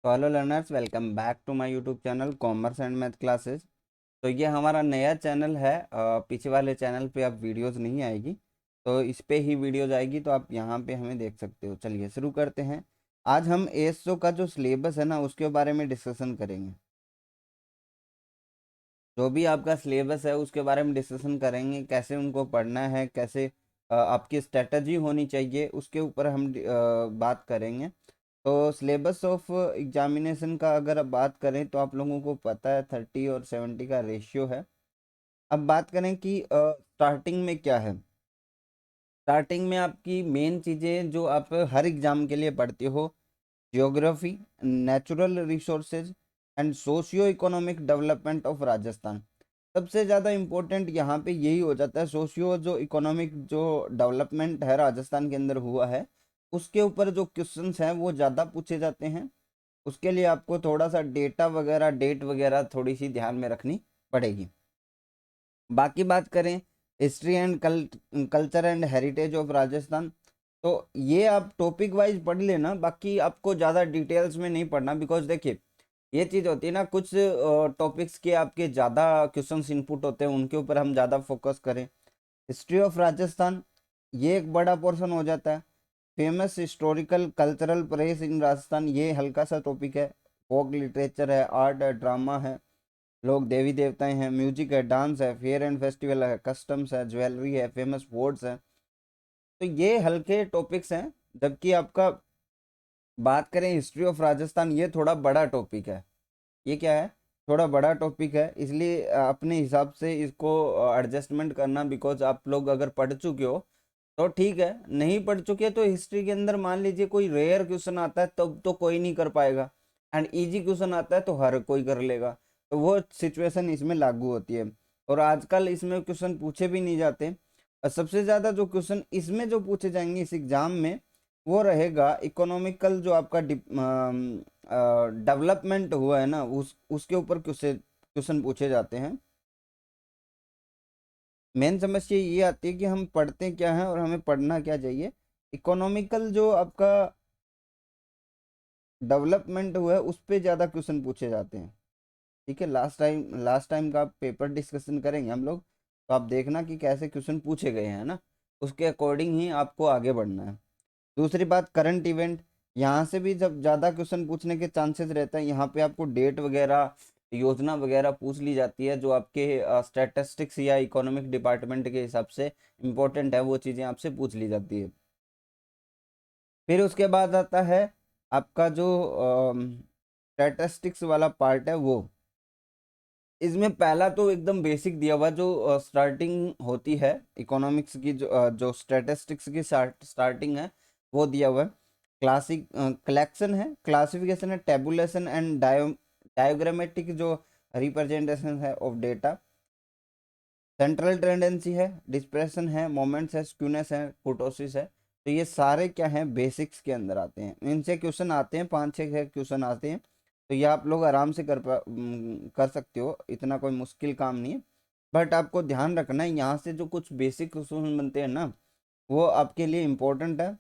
तो hello learners, welcome back to my YouTube channel commerce and math classes. तो ये हमारा नया चैनल है। पीछे वाले चैनल पे अब वीडियोस नहीं आएगी, तो इस पे ही वीडियोस आएगी। तो आप यहाँ पे हमें देख सकते हो। चलिए शुरू करते हैं। आज हम एएसओ का जो सिलेबस है ना, उसके बारे में डिस्कशन करेंगे। जो भी आपका सिलेबस है उसके बारे में डिस्कशन करेंगे, कैसे उनको पढ़ना है, कैसे आपकी स्ट्रेटजी होनी चाहिए, उसके ऊपर हम बात करेंगे। तो सिलेबस ऑफ एग्जामिनेशन का अगर आप बात करें तो आप लोगों को पता है 30 और 70 का रेशियो है। अब बात करें कि स्टार्टिंग में क्या है। स्टार्टिंग में आपकी मेन चीज़ें जो आप हर एग्जाम के लिए पढ़ते हो, geography, natural resources and socio economic development of Rajasthan. सबसे ज़्यादा इम्पोर्टेंट यहाँ पे यही हो जाता है, सोशियो जो इकोनॉमिक जो डेवलपमेंट है राजस्थान के अंदर हुआ है, उसके ऊपर जो क्वेश्चंस हैं वो ज़्यादा पूछे जाते हैं। उसके लिए आपको थोड़ा सा डेटा वगैरह, डेट वगैरह थोड़ी सी ध्यान में रखनी पड़ेगी। बाकी बात करें history and culture and heritage of Rajasthan, तो ये आप टॉपिक वाइज पढ़ लेना, बाकी आपको ज़्यादा डिटेल्स में नहीं पढ़ना। बिकॉज देखिए, ये चीज़ होती है ना, कुछ टॉपिक्स के आपके ज़्यादा क्वेश्चंस इनपुट होते हैं, उनके ऊपर हम ज़्यादा फोकस करें। हिस्ट्री ऑफ राजस्थान ये एक बड़ा पोर्शन हो जाता है। Famous historical cultural place in Rajasthan, ये हल्का सा टॉपिक है। फोक लिटरेचर है, आर्ट है, ड्रामा है, लोग देवी देवताएं हैं, म्यूजिक है, डांस है, फेयर एंड फेस्टिवल है, कस्टम्स है, ज्वेलरी है, फेमस फोर्ट्स है। तो ये हल्के टॉपिक्स हैं। जबकि आपका बात करें हिस्ट्री ऑफ राजस्थान, ये थोड़ा बड़ा टॉपिक है। ये क्या है, थोड़ा बड़ा टॉपिक है, इसलिए अपने हिसाब से इसको एडजस्टमेंट करना। बिकॉज आप लोग अगर पढ़ चुके हो तो ठीक है, नहीं पढ़ चुके तो हिस्ट्री के अंदर मान लीजिए कोई रेयर क्वेश्चन आता है तब तो कोई नहीं कर पाएगा, एंड इजी क्वेश्चन आता है तो हर कोई कर लेगा। तो वो सिचुएशन इसमें लागू होती है। और आजकल इसमें क्वेश्चन पूछे भी नहीं जाते। और सबसे ज़्यादा जो क्वेश्चन इसमें जो पूछे जाएंगे इस एग्जाम में, वो रहेगा इकोनॉमिकल जो आपका डेवलपमेंट हुआ है ना, उसके ऊपर क्वेश्चन क्वेश्चन पूछे जाते हैं। मेन समस्या ये आती है कि हम पढ़ते क्या हैं और हमें पढ़ना क्या चाहिए। इकोनॉमिकल जो आपका डेवलपमेंट हुआ है उस पर ज़्यादा क्वेश्चन पूछे जाते हैं। ठीक है, लास्ट टाइम का पेपर डिस्कशन करेंगे हम लोग, तो आप देखना कि कैसे क्वेश्चन पूछे गए हैं ना, उसके अकॉर्डिंग ही आपको आगे बढ़ना है। दूसरी बात, करंट इवेंट, यहाँ से भी जब ज़्यादा क्वेश्चन पूछने के चांसेस रहते हैं। यहाँ पे आपको डेट वगैरह, योजना वगैरह पूछ ली जाती है, जो आपके स्टैटिस्टिक्स या इकोनॉमिक डिपार्टमेंट के हिसाब से इम्पोर्टेंट है, वो चीज़ें आपसे पूछ ली जाती है। फिर उसके बाद आता है आपका जो स्टैटिस्टिक्स वाला पार्ट है, वो इसमें पहला तो एकदम बेसिक दिया हुआ, जो स्टार्टिंग होती है इकोनॉमिक्स की, जो स्टैटिस्टिक्स की स्टार्टिंग है वो दिया हुआ है। क्लासिक कलेक्शन है, क्लासिफिकेशन है, टेबुलेशन एंड डायोग्रामेटिक जो रिप्रेजेंटेशन है ऑफ डेटा, सेंट्रल टेंडेंसी है, डिस्पर्शन है, मोमेंट्स है, स्क्यूनेस है, कुर्टोसिस है। तो ये सारे क्या हैं, बेसिक्स के अंदर आते हैं। इनसे क्वेश्चन आते हैं, 5-6 क्वेश्चन आते हैं। तो ये आप लोग आराम से कर सकते हो, इतना कोई मुश्किल काम नहीं है। बट आपको ध्यान रखना है, यहाँ से जो कुछ बेसिक क्वेश्चन बनते हैं ना, वो आपके लिए इम्पोर्टेंट है,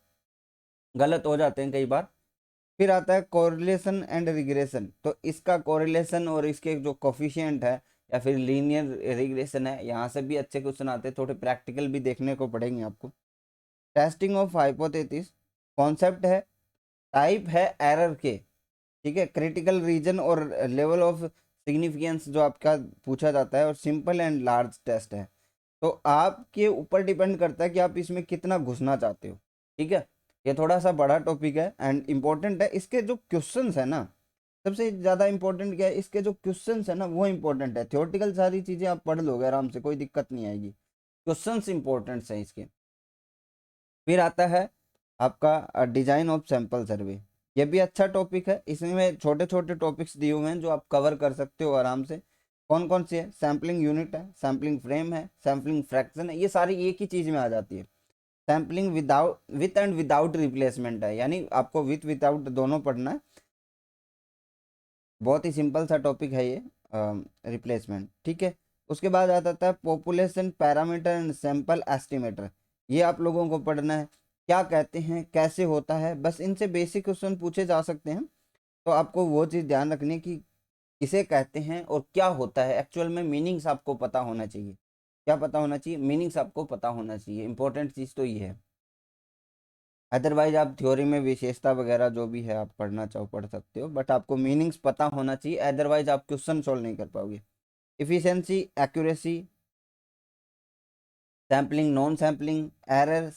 गलत हो जाते हैं कई बार। फिर आता है कोरिलेशन एंड रिग्रेशन। तो इसका कोरिलेशन और इसके जो कोफिशिएंट है या फिर लीनियर रिग्रेशन है, यहाँ से भी अच्छे क्वेश्चन आते हैं। थोड़े प्रैक्टिकल भी देखने को पड़ेंगे आपको। टेस्टिंग ऑफ हाइपोथेसिस, कॉन्सेप्ट है, टाइप है एरर के, ठीक है, क्रिटिकल रीजन और लेवल ऑफ सिग्निफिकेंस जो आपका पूछा जाता है, और सिंपल एंड लार्ज टेस्ट है। तो आपके ऊपर डिपेंड करता है कि आप इसमें कितना घुसना चाहते हो। ठीक है, ये थोड़ा सा बड़ा टॉपिक है एंड इम्पोर्टेंट है। इसके जो क्वेश्चंस है ना, सबसे ज़्यादा इंपॉर्टेंट क्या है, इसके जो क्वेश्चंस है ना वो इंपॉर्टेंट है। थ्योरेटिकल सारी चीज़ें आप पढ़ लोगे आराम से, कोई दिक्कत नहीं आएगी। क्वेश्चंस इंपॉर्टेंट हैं इसके। फिर आता है आपका डिजाइन ऑफ सैंपल सर्वे। ये भी अच्छा टॉपिक है, इसमें छोटे छोटे टॉपिक्स दिए हुए हैं जो आप कवर कर सकते हो आराम से। कौन कौन से है, सैम्पलिंग यूनिट है, सैम्पलिंग फ्रेम है, सैम्पलिंग फ्रैक्शन है, ये सारी एक ही चीज़ में आ जाती है। Sampling with and without replacement है, यानी आपको विथ विदाउट दोनों पढ़ना है। बहुत ही सिंपल सा टॉपिक है ये, रिप्लेसमेंट। ठीक है, उसके बाद आ जाता है population parameter and sample estimator. ये आप लोगों को पढ़ना है, क्या कहते हैं, कैसे होता है, बस इनसे बेसिक क्वेश्चन पूछे जा सकते हैं। तो आपको वो चीज़ ध्यान रखनी है कि किसे कहते हैं और क्या होता है एक्चुअल में, मीनिंग्स आपको पता होना चाहिए। क्या पता होना चाहिए? मीनिंग्स आपको पता होना चाहिए। इंपॉर्टेंट चीज़ तो ये है। अदरवाइज आप थ्योरी में विशेषता वगैरह जो भी है आप पढ़ना चाहो पढ़ सकते हो, बट आपको मीनिंग्स पता होना चाहिए, अदरवाइज आप क्वेश्चन सॉल्व नहीं कर पाओगे। Efficiency, accuracy, sampling, non sampling, error,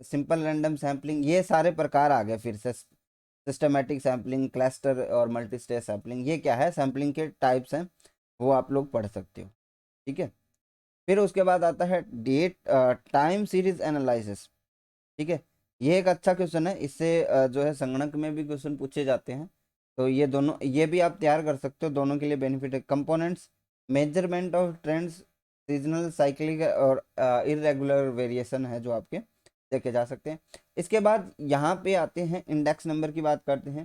simple random sampling, ये सारे प्रकार आ गए फिर से। सिस्टमैटिक सैम्पलिंग, क्लस्टर और मल्टी स्टेज सैम्पलिंग, ये क्या है? सैम्पलिंग के टाइप्स हैं, वो आप लोग पढ़ सकते हो। ठीक है। फिर उसके बाद आता है डेट टाइम सीरीज एनालिसिस। ठीक है। ये एक अच्छा क्वेश्चन है, इससे जो है संगणक में भी क्वेश्चन पूछे जाते हैं। तो ये दोनों, ये भी आप तैयार कर सकते हो, दोनों के लिए बेनिफिट है। Components, measurement of trends, seasonal, cyclic और इरेगुलर वेरिएशन है जो आपके देखे जा सकते हैं। इसके बाद यहाँ पे आते हैं इंडेक्स नंबर की बात करते हैं।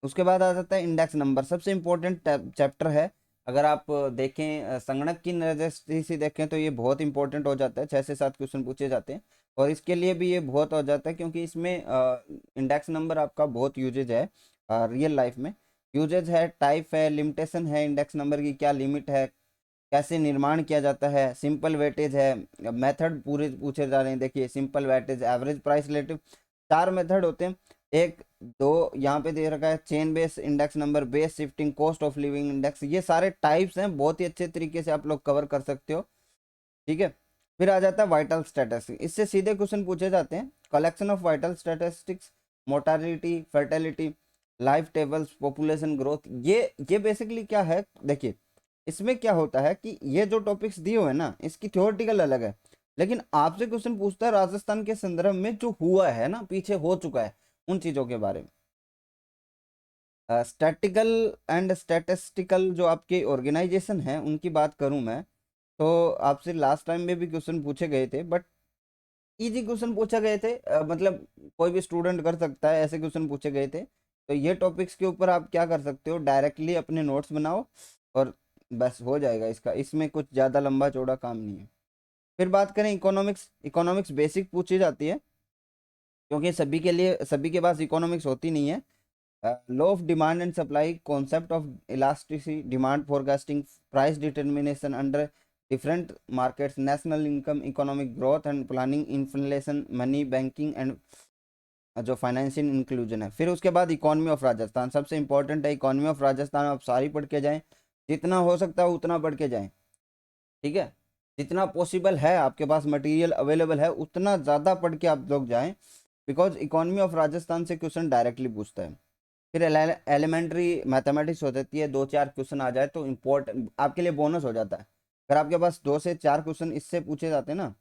उसके बाद आ जाता है इंडेक्स नंबर, सबसे इम्पोर्टेंट चैप्टर है। अगर आप देखें संगणक की नजर से देखें तो ये बहुत इंपॉर्टेंट हो जाता है, 6 से 7 क्वेश्चन पूछे जाते हैं। और इसके लिए भी ये बहुत हो जाता है क्योंकि इसमें इंडेक्स नंबर आपका बहुत यूजेज है रियल लाइफ में। यूजेज है, टाइप है, लिमिटेशन है, इंडेक्स नंबर की क्या लिमिट है, कैसे निर्माण किया जाता है, सिंपल वेटेज है, मेथड पूरे पूछे जा रहे हैं। देखिए, simple weightage, average price relative, 4 method होते हैं। एक दो यहाँ पे दे रखा है, chain base index number, base shifting, cost of living index, ये सारे टाइप्स हैं, बहुत ही अच्छे तरीके से आप लोग कवर कर सकते हो। ठीक है। फिर आ जाता है वाइटल स्टैटिस्टिक्स, इससे सीधे क्वेश्चन पूछे जाते हैं। Collection of vital statistics, mortality, fertility, life tables, population growth, ये बेसिकली क्या है? देखिए, इसमें क्या होता है कि ये जो टॉपिक्स दिए हुए हैं ना, इसकी थ्योरेटिकल अलग है, लेकिन आपसे क्वेश्चन पूछता है राजस्थान के संदर्भ में जो हुआ है ना, पीछे हो चुका है, उन चीजों के बारे में। स्टैटिकल एंड स्टैटिस्टिकल जो आपके ऑर्गेनाइजेशन है उनकी बात करूं मैं, तो आपसे लास्ट टाइम में भी क्वेश्चन पूछे गए थे, बट इजी क्वेश्चन पूछे गए थे। मतलब कोई भी स्टूडेंट कर सकता है, ऐसे क्वेश्चन पूछे गए थे। तो ये टॉपिक्स के ऊपर आप क्या कर सकते हो, डायरेक्टली अपने नोट्स बनाओ और बस हो जाएगा इसका, इसमें कुछ ज़्यादा लंबा चौड़ा काम नहीं है। फिर बात करें इकोनॉमिक्स, इकोनॉमिक्स बेसिक पूछी जाती है क्योंकि सभी के लिए, सभी के पास इकोनॉमिक्स होती नहीं है। Law of demand and supply, concept of elasticity, demand forecasting, price determination under different markets, national income, economic growth and planning, inflation, money, banking and जो फाइनेंशियल इंक्लूजन है। फिर उसके बाद इकोनॉमी ऑफ राजस्थान, सबसे इंपॉर्टेंट है इकोनॉमी ऑफ राजस्थान। आप सारी पढ़ के जाएं, जितना हो सकता है उतना पढ़ के जाएं। ठीक है। जितना पॉसिबल है, आपके पास मटेरियल अवेलेबल है, उतना ज़्यादा पढ़ के आप लोग जाएं, बिकॉज इकोनॉमी ऑफ राजस्थान से क्वेश्चन डायरेक्टली पूछता है। फिर एलिमेंट्री मैथमेटिक्स हो जाती है, 2-4 क्वेश्चन आ जाए तो इम्पोर्टेंट आपके लिए बोनस हो जाता है। अगर आपके पास 2 से 4 क्वेश्चन इससे पूछे जाते हैं ना,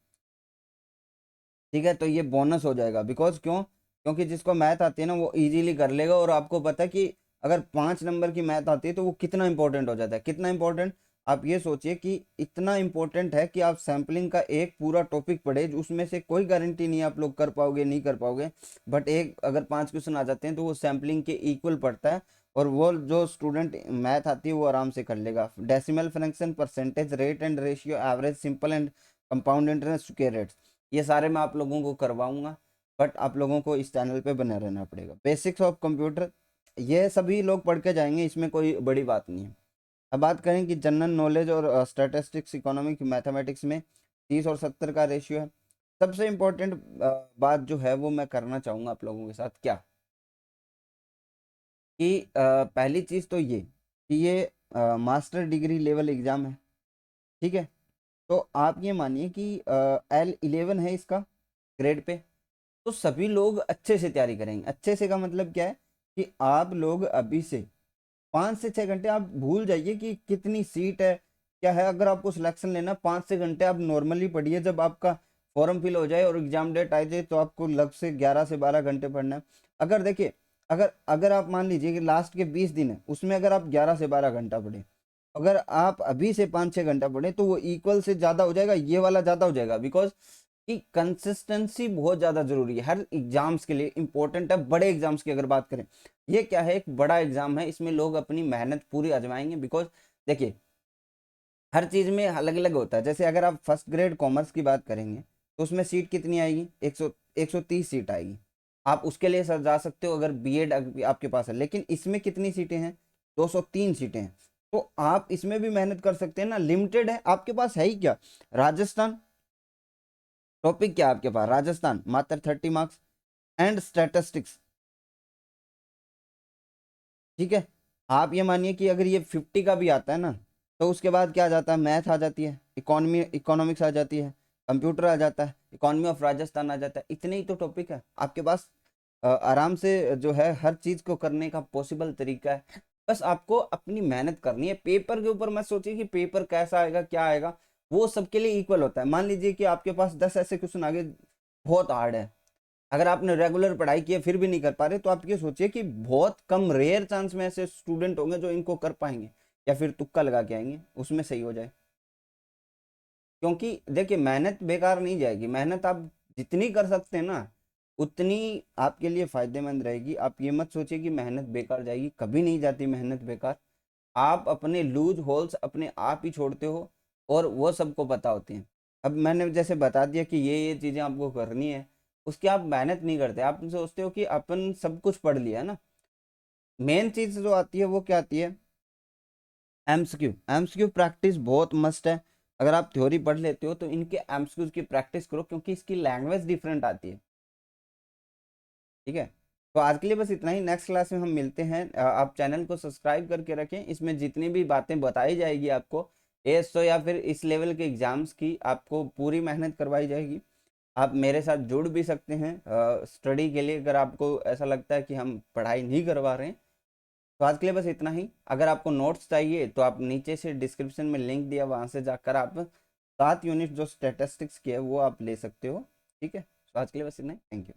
ठीक है, तो ये बोनस हो जाएगा। बिकॉज क्यों? क्योंकि जिसको मैथ आती है ना वो इजीली कर लेगा, और आपको पता है कि अगर 5 नंबर की मैथ आती है तो वो कितना इंपॉर्टेंट हो जाता है, कितना इंपॉर्टेंट। आप ये सोचिए कि इतना इंपॉर्टेंट है कि आप सैम्पलिंग का एक पूरा टॉपिक पढ़े, उसमें से कोई गारंटी नहीं है आप लोग कर पाओगे नहीं कर पाओगे, बट एक अगर 5 क्वेश्चन आ जाते हैं तो वो सैम्पलिंग के इक्वल पड़ता है। और वो जो स्टूडेंट मैथ आती है वो आराम से कर लेगा। Decimal fraction, percentage, rate and ratio, average, simple and compound interest के रेट्स, ये सारे मैं आप लोगों को करवाऊंगा, बट आप लोगों को इस चैनल पे बने रहना पड़ेगा। बेसिक्स ऑफ कंप्यूटर, ये सभी लोग पढ़ के जाएंगे, इसमें कोई बड़ी बात नहीं है। अब बात करें कि जनरल नॉलेज और स्टैटिस्टिक्स, इकोनॉमिक, मैथमेटिक्स में 30 और 70 का रेशियो है। सबसे इम्पोर्टेंट बात जो है वो मैं करना चाहूँगा आप लोगों के साथ, क्या कि पहली चीज़ तो ये कि ये मास्टर डिग्री लेवल एग्ज़ाम है। ठीक है। तो आप ये मानिए कि L11 है इसका ग्रेड पे, तो सभी लोग अच्छे से तैयारी करेंगे। अच्छे से का मतलब क्या है कि आप लोग अभी से 5 से 6 घंटे आप भूल जाइए कि कितनी सीट है क्या है। अगर आपको सिलेक्शन लेना, 5 से 6 घंटे आप नॉर्मली पढ़िए। जब आपका फॉर्म फिल हो जाए और एग्जाम डेट आ जाए तो आपको लग से 11 से 12 घंटे पढ़ना है। अगर देखिए, अगर अगर आप मान लीजिए कि लास्ट के 20 दिन है, उसमें अगर आप 11 से 12 घंटा पढ़े, अगर आप अभी से 5-6 घंटा पढ़े तो वो इक्वल से ज़्यादा हो जाएगा, ये वाला ज़्यादा हो जाएगा। बिकॉज कि कंसिस्टेंसी बहुत ज़्यादा जरूरी है, हर एग्जाम्स के लिए इंपॉर्टेंट है। बड़े एग्जाम्स की अगर बात करें, ये क्या है, एक बड़ा एग्जाम है, इसमें लोग अपनी मेहनत पूरी आजमाएंगे। बिकॉज देखिए, हर चीज़ में अलग अलग होता है। जैसे अगर आप फर्स्ट ग्रेड कॉमर्स की बात करेंगे तो उसमें सीट कितनी आएगी, 130 सीट आएगी। आप उसके लिए सर जा सकते हो अगर बीएड आपके पास है। लेकिन इसमें कितनी सीटें हैं? 203 सीटें हैं। तो आप इसमें भी मेहनत कर सकते हैं ना, लिमिटेड है आपके पास। है ही क्या? राजस्थान, टॉपिक क्या है आपके पास? राजस्थान, मात्र 30 मार्क्स एंड स्टैटिस्टिक्स। ठीक है, आप ये मानिए कि अगर ये 50 का भी आता है ना, तो उसके बाद क्या आ जाता है? मैथ आ जाती है, इकोनॉमिक्स आ जाती है, कंप्यूटर आ जाता है, इकोनॉमी ऑफ राजस्थान आ जाता है। इतने ही तो टॉपिक है आपके पास। आराम से जो है हर चीज को करने का पॉसिबल तरीका है। बस आपको अपनी मेहनत करनी है। पेपर के ऊपर मत सोचिए कि पेपर कैसा आएगा क्या आएगा, वो सबके लिए इक्वल होता है। मान लीजिए कि आपके पास 10 ऐसे क्वेश्चन आगे, बहुत हार्ड है, अगर आपने रेगुलर पढ़ाई की है फिर भी नहीं कर पा रहे, तो आप ये सोचिए कि बहुत कम, रेयर चांस में ऐसे स्टूडेंट होंगे जो इनको कर पाएंगे, या फिर तुक्का लगा के आएंगे उसमें सही हो जाए। क्योंकि देखिए, मेहनत बेकार नहीं जाएगी। मेहनत आप जितनी कर सकते हैं ना, उतनी आपके लिए फायदेमंद रहेगी। आप ये मत सोचिए कि मेहनत बेकार जाएगी, कभी नहीं जाती मेहनत बेकार। आप अपने लूज होल्स अपने आप ही छोड़ते हो, और वो सबको पता होती हैं। अब मैंने जैसे बता दिया कि ये चीज़ें आपको करनी है, उसकी आप मेहनत नहीं करते। आप सोचते हो कि अपन सब कुछ पढ़ लिया है ना। मेन चीज़ जो आती है वो क्या आती है? एमसीक्यू। एमसीक्यू प्रैक्टिस बहुत मस्ट है। अगर आप थ्योरी पढ़ लेते हो तो इनके एमसीक्यूज की प्रैक्टिस करो, क्योंकि इसकी लैंग्वेज डिफरेंट आती है। ठीक है, तो आज के लिए बस इतना ही। नेक्स्ट क्लास में हम मिलते हैं। आप चैनल को सब्सक्राइब करके रखें, इसमें जितनी भी बातें बताई जाएगी आपको एएसओ या फिर इस लेवल के एग्जाम्स की, आपको पूरी मेहनत करवाई जाएगी। आप मेरे साथ जुड़ भी सकते हैं स्टडी के लिए, अगर आपको ऐसा लगता है कि हम पढ़ाई नहीं करवा रहे हैं। तो आज के लिए बस इतना ही। अगर आपको नोट्स चाहिए तो आप नीचे से डिस्क्रिप्शन में लिंक दिया, वहाँ से जाकर आप 7 यूनिट जो स्टैटिस्टिक्स की है वो आप ले सकते हो। ठीक है, तो आज के लिए बस इतना ही। Thank you.